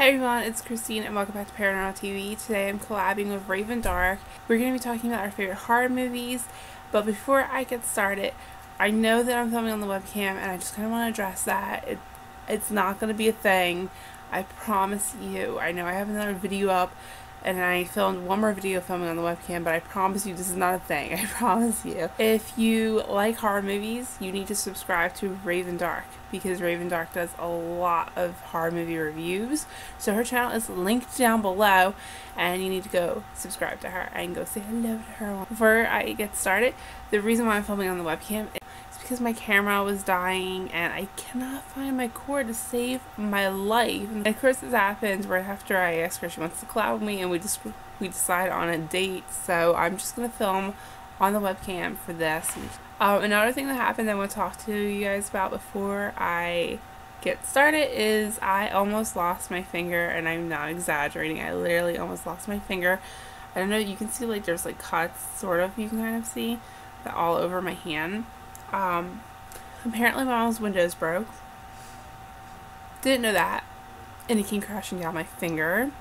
Hey everyone, it's Christine and welcome back to Paranormal TV. Today I'm collabing with Raven Dark. We're going to be talking about our favorite horror movies, but before I get started, I know that I'm filming on the webcam and I just kind of want to address that. It's not going to be a thing. I promise you. I know I have another video up and I filmed one more video filming on the webcam, but I promise you this is not a thing. I promise you. If you like horror movies, you need to subscribe to Raven Dark because Raven Dark does a lot of horror movie reviews. So her channel is linked down below and you need to go subscribe to her and go say hello to her. Before I get started, the reason why I'm filming on the webcam is because my camera was dying and I cannot find my cord to save my life. And of course this happens right after I ask her if she wants to collab with me and we decide on a date. So I'm just going to film on the webcam for this. Another thing that happened that I want to talk to you guys about before I get started is I almost lost my finger, and I'm not exaggerating. I literally almost lost my finger. I don't know, you can see like there's like cuts, sort of, you can kind of see that all over my hand. Apparently my mom's windows broke. Didn't know that. And it came crashing down my finger.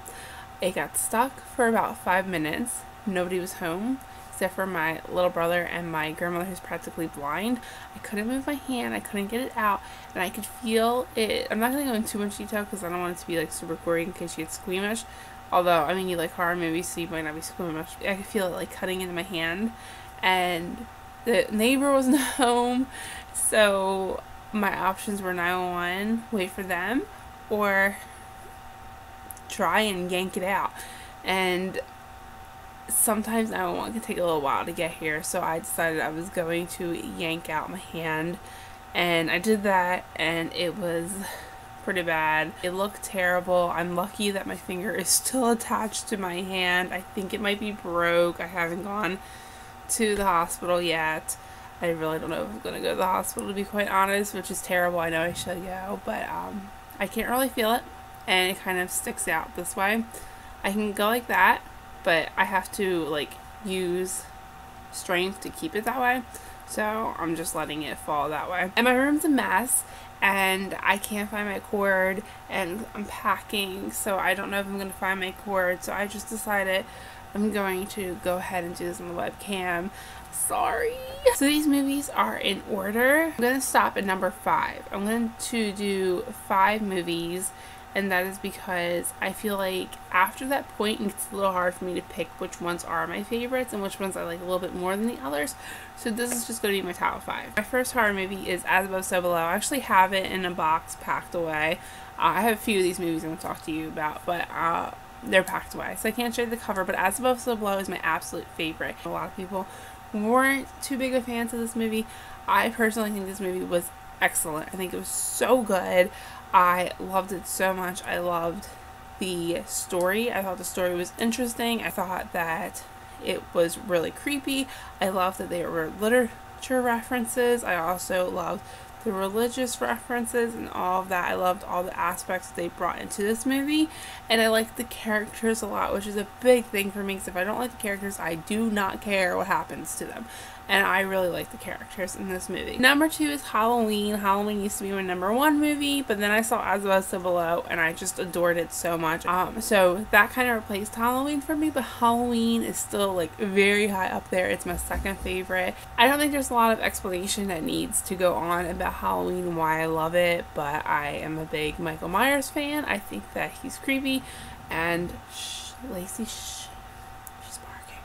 It got stuck for about 5 minutes. Nobody was home except for my little brother and my grandmother who's practically blind. I couldn't move my hand. I couldn't get it out. And I could feel it. I'm not going to go into too much detail because I don't want it to be like super gory in case you get squeamish. Although, I mean, you like horror movies so you might not be squeamish. I could feel it like cutting into my hand. And the neighbor wasn't home, so my options were 911, wait for them, or try and yank it out. And sometimes 911 can take a little while to get here, so I decided I was going to yank out my hand, and I did that, and it was pretty bad. It looked terrible. I'm lucky that my finger is still attached to my hand. I think it might be broke. I haven't gone to the hospital yet. I really don't know if I'm gonna go to the hospital, to be quite honest, which is terrible. I know I should go, but I can't really feel it and it kind of sticks out this way. I can go like that, but I have to like use strength to keep it that way, so I'm just letting it fall that way. And my room's a mess and I can't find my cord and I'm packing, so I don't know if I'm gonna find my cord, so I just decided I'm going to go ahead and do this on the webcam. Sorry. So these movies are in order. I'm going to stop at number 5. I'm going to do 5 movies, and that is because I feel like after that point it's a little hard for me to pick which ones are my favorites and which ones I like a little bit more than the others. So this is just going to be my top 5. My first horror movie is As Above, So Below. I actually have it in a box packed away. I have a few of these movies I'm going to talk to you about, but they're packed away, so I can't show you the cover, but As Above, So Below is my absolute favorite. A lot of people weren't too big of fans of this movie. I personally think this movie was excellent. I think it was so good. I loved it so much. I loved the story. I thought the story was interesting. I thought that it was really creepy. I loved that there were literature references. I also loved the religious references and all of that. I loved all the aspects they brought into this movie, and I liked the characters a lot, which is a big thing for me, because if I don't like the characters, I do not care what happens to them, and I really like the characters in this movie. Number 2 is Halloween. Halloween used to be my number 1 movie, but then I saw As Above, So Below, and I just adored it so much. So that kind of replaced Halloween for me, but Halloween is still like very high up there. It's my second favorite. I don't think there's a lot of explanation that needs to go on about Halloween and why I love it, but I am a big Michael Myers fan. I think that he's creepy, and Lacey, she's barking.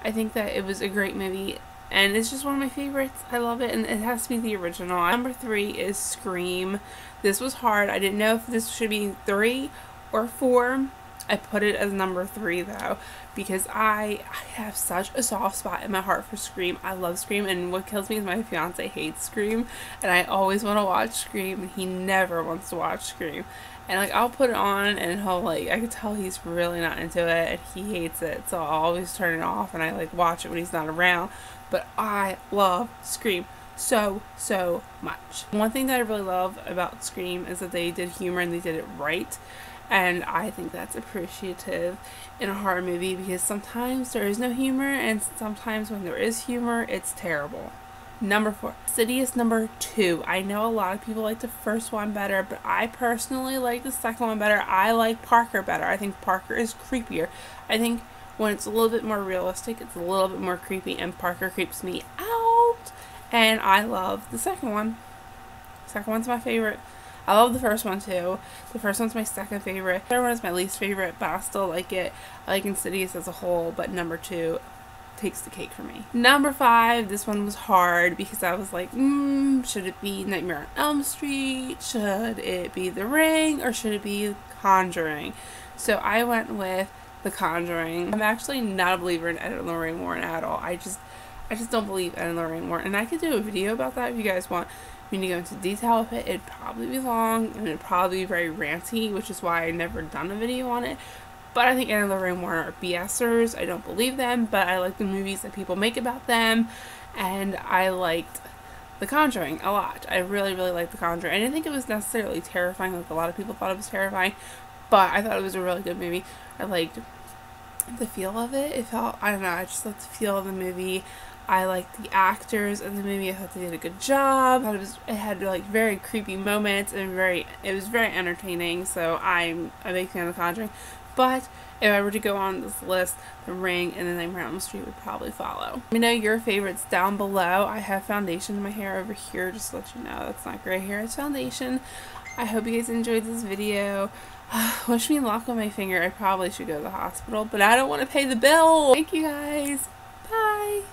I think that it was a great movie, and it's just one of my favorites. I love it, and it has to be the original. Number 3 is Scream. This was hard. I didn't know if this should be 3 or 4. I put it as number 3 though, because I have such a soft spot in my heart for Scream. I love Scream, and what kills me is my fiance hates Scream, and I always want to watch Scream, and he never wants to watch Scream. And like I'll put it on and he'll like, I could tell he's really not into it and he hates it, so I'll always turn it off and I like watch it when he's not around. But I love Scream so much. One thing that I really love about Scream is that they did humor and they did it right. And I think that's appreciative in a horror movie, because sometimes there is no humor, and sometimes when there is humor, it's terrible. Number 4, Insidious number 2. I know a lot of people like the first one better, but I personally like the second one better. I like Parker better. I think Parker is creepier. I think when it's a little bit more realistic, it's a little bit more creepy, and Parker creeps me out. And I love the second one. Second one's my favorite. I love the first one too. The first one's my second favorite. The third one is my least favorite, but I still like it. I like Insidious as a whole, but number 2 takes the cake for me. Number 5, this one was hard because I was like, should it be Nightmare on Elm Street? Should it be The Ring? Or should it be Conjuring? So I went with The Conjuring. I'm actually not a believer in Ed and Lorraine Warren at all. I just don't believe Ed and Lorraine Warren. And I could do a video about that if you guys want me to go into detail with it. It'd probably be long and it'd probably be very ranty, which is why I never done a video on it. But I think Ed and Lorraine Warren are BSers. I don't believe them, but I like the movies that people make about them. And I liked The Conjuring a lot. I really, really liked The Conjuring. I didn't think it was necessarily terrifying like a lot of people thought it was terrifying, but I thought it was a really good movie. I liked the feel of it. It felt, I don't know, I just liked the feel of the movie. I liked the actors in the movie. I thought they did a good job. I thought it had like very creepy moments and it was very entertaining. So I'm a big fan of The Conjuring. But if I were to go on this list, The Ring and The Nightmare on Elm Street would probably follow. Let me know your favorites down below. I have foundation in my hair over here, just to let you know. That's not gray hair, it's foundation. I hope you guys enjoyed this video. Wish me luck on my finger. I probably should go to the hospital, but I don't want to pay the bill. Thank you guys. Bye.